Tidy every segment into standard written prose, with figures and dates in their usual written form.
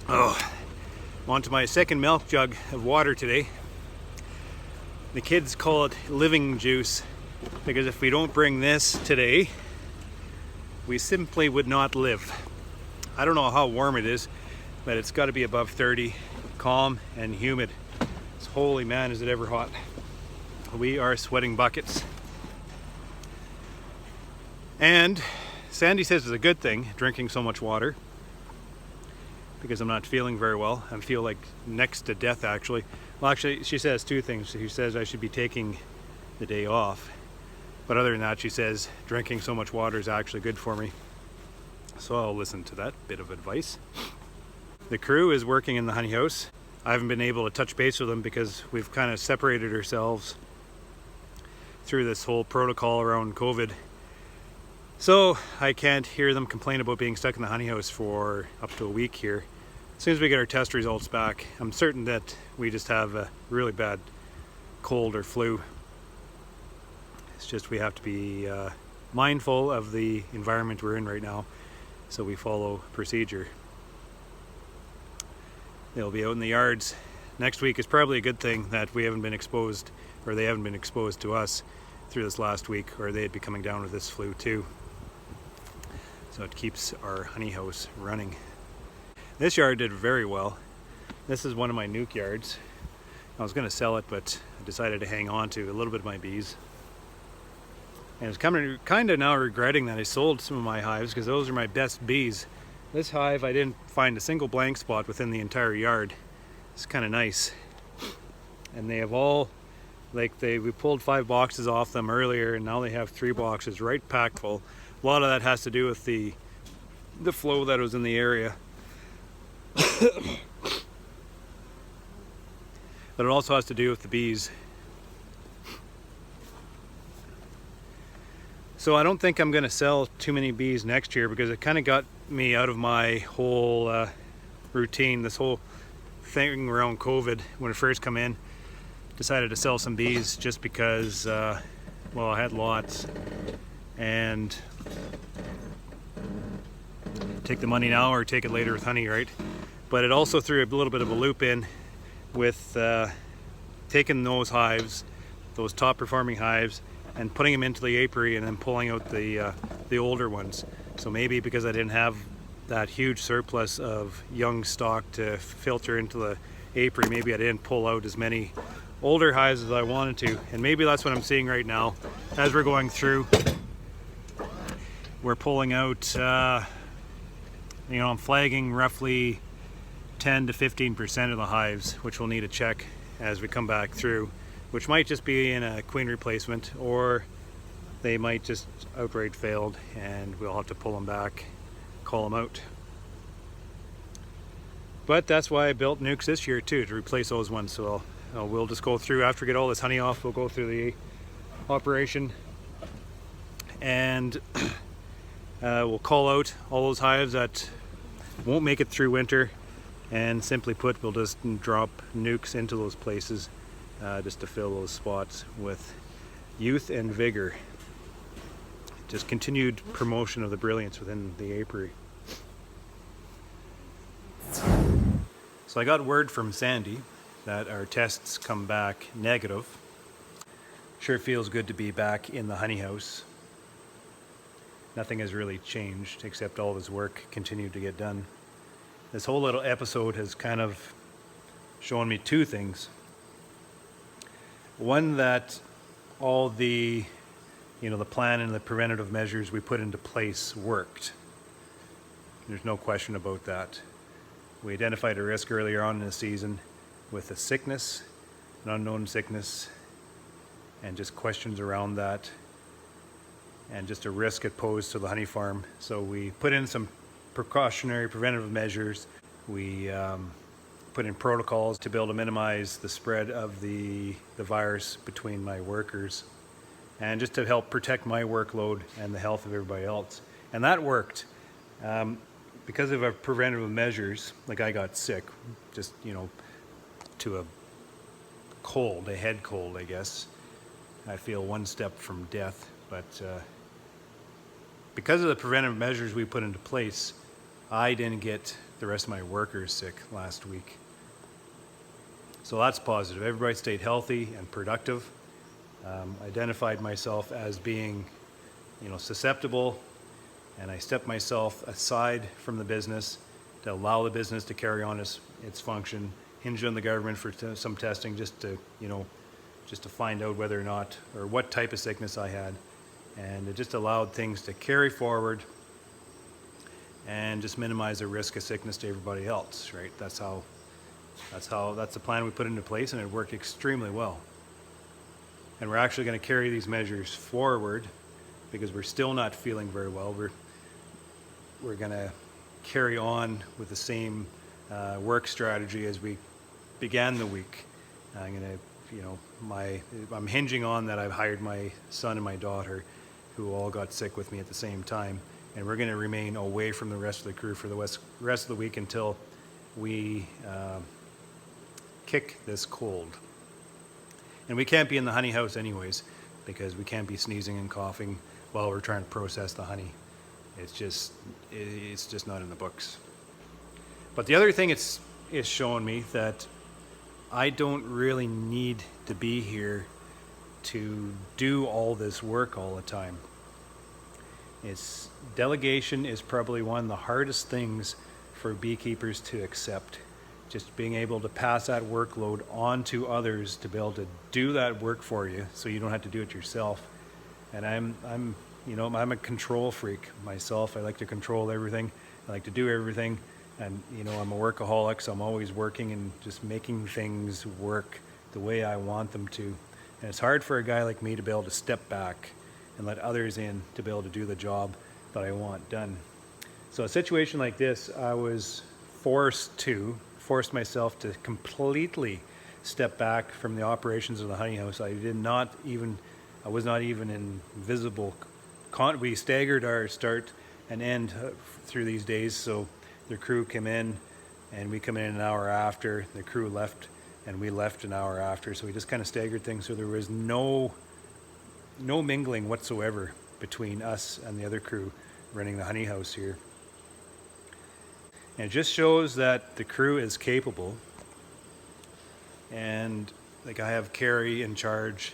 Oh, I'm on to my second milk jug of water today. The kids call it living juice because if we don't bring this today, we simply would not live. I don't know how warm it is, but it's got to be above 30, calm and humid. It's, holy man, is it ever hot. We are sweating buckets. And Sandy says it's a good thing drinking so much water because I'm not feeling very well. I feel like next to death, actually. Well, actually, she says two things. She says I should be taking the day off. But other than that, she says drinking so much water is actually good for me. So I'll listen to that bit of advice. The crew is working in the honey house. I haven't been able to touch base with them because we've kind of separated ourselves through this whole protocol around COVID. So I can't hear them complain about being stuck in the honey house for up to a week here. As soon as we get our test results back, I'm certain that we just have a really bad cold or flu. It's just we have to be mindful of the environment we're in right now, so we follow procedure. They'll be out in the yards. Next week is probably a good thing that we haven't been exposed, or they haven't been exposed to us through this last week, or they'd be coming down with this flu too. So it keeps our honey house running. This yard did very well. This is one of my nuke yards. I was going to sell it, but I decided to hang on to a little bit of my bees. And it's kind of now regretting that I sold some of my hives because those are my best bees. This hive, I didn't find a single blank spot within the entire yard. It's kind of nice. And they have all, we pulled 5 boxes off them earlier, and now they have 3 boxes right packed full. A lot of that has to do with the flow that was in the area. But it also has to do with the bees. So I don't think I'm going to sell too many bees next year because it kind of got me out of my whole routine. This whole thing around COVID, when it first come in, decided to sell some bees just because, well, I had lots. And take the money now or take it later with honey, right? But it also threw a little bit of a loop in with taking those hives, those top performing hives, and putting them into the apiary and then pulling out the older ones. So maybe because I didn't have that huge surplus of young stock to filter into the apiary, maybe I didn't pull out as many older hives as I wanted to. And maybe that's what I'm seeing right now. As we're going through, we're pulling out, I'm flagging roughly 10 to 15% of the hives, which we'll need to check as we come back through, which might just be in a queen replacement, or they might just outright failed and we'll have to pull them back, call them out. But that's why I built nukes this year too, to replace those ones. So we'll just go through, after we get all this honey off, we'll go through the operation and we'll call out all those hives that won't make it through winter, and simply put, we'll just drop nukes into those places just to fill those spots with youth and vigor. Just continued promotion of the brilliance within the apiary. So I got word from Sandy that our tests come back negative. Sure feels good to be back in the honey house. Nothing has really changed except all this work continued to get done. This whole little episode has kind of shown me two things. One, that all the plan and the preventative measures we put into place worked. There's no question about that. We identified a risk earlier on in the season with a sickness, an unknown sickness, and just questions around that, and just a risk it posed to the honey farm. So we put in some precautionary preventative measures. We put in protocols to be able to minimize the spread of the virus between my workers, and just to help protect my workload and the health of everybody else. And that worked. Because of our preventative measures, like I got sick, just, to a cold, a head cold, I guess. I feel one step from death, but because of the preventive measures we put into place, I didn't get the the rest of my workers sick last week. So that's positive. Everybody stayed healthy and productive. Identified myself as being, susceptible, and I stepped myself aside from the business to allow the business to carry on its function. Hinged on the government for some testing, just to find out whether or not, or what type of sickness I had, and it just allowed things to carry forward and just minimize the risk of sickness to everybody else. Right? That's the plan we put into place, and it worked extremely well. And we're actually going to carry these measures forward because we're still not feeling very well. We're going to carry on with the same work strategy as we began the week. I'm hinging on that I've hired my son and my daughter, who all got sick with me at the same time, and we're going to remain away from the rest of the crew for the rest of the week until we kick this cold. And we can't be in the honey house anyways, because we can't be sneezing and coughing while we're trying to process the honey. It's just not in the books. But the other thing it's shown me that I don't really need to be here to do all this work all the time. Delegation is probably one of the hardest things for beekeepers to accept. Just being able to pass that workload on to others to be able to do that work for you, so you don't have to do it yourself. And I'm a control freak myself. I like to control everything. I like to do everything. And I'm a workaholic, so I'm always working and just making things work the way I want them to. And it's hard for a guy like me to be able to step back and let others in to be able to do the job that I want done. So a situation like this, I was forced myself to completely step back from the operations of the honey house. I was not even in visible we staggered our start and end through these days, so the crew came in and we come in an hour after, the crew left and we left an hour after, so we just kind of staggered things, so there was no mingling whatsoever between us and the other crew running the honey house here. And it just shows that the crew is capable, and like I have Carrie in charge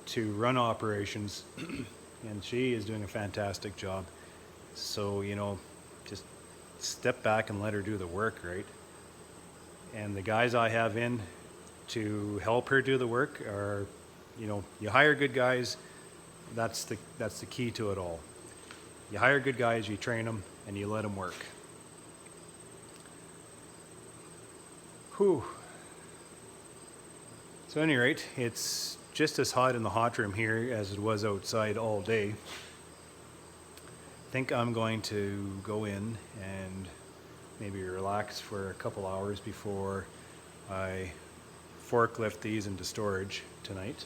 to run operations and she is doing a fantastic job. So, just step back and let her do the work, right? And the guys I have in to help her do the work are, you hire good guys, that's the key to it all. You hire good guys, you train them, and you let them work. Whew. So at any rate, it's just as hot in the hot room here as it was outside all day. I think I'm going to go in and maybe relax for a couple hours before I forklift these into storage tonight.